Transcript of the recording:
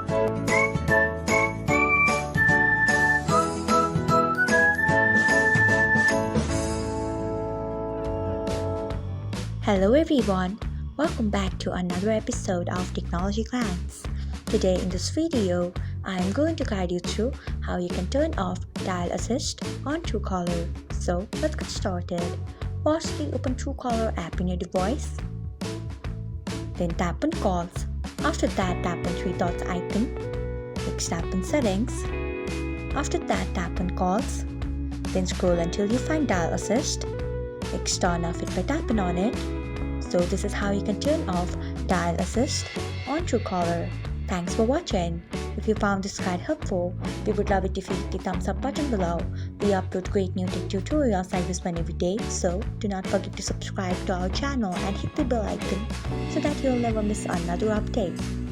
Hello everyone, welcome back to another episode of Technologyglance. Today in this video, I am going to guide you through how you can turn off dial assist on Truecaller. So let's get started. Firstly, open Truecaller app in your device. Then tap on calls. After that, tap on three dots icon. Next tap on settings. After that, tap on calls. Then scroll until you find dial assist. Next, turn off it by tapping on it. So this is how you can turn off dial assist on Truecaller. Thanks for watching. If you found this guide helpful, we would love it if you hit the thumbs up button below. We upload great new tech tutorials like this one every day, so do not forget to subscribe to our channel and hit the bell icon so that you'll never miss another update.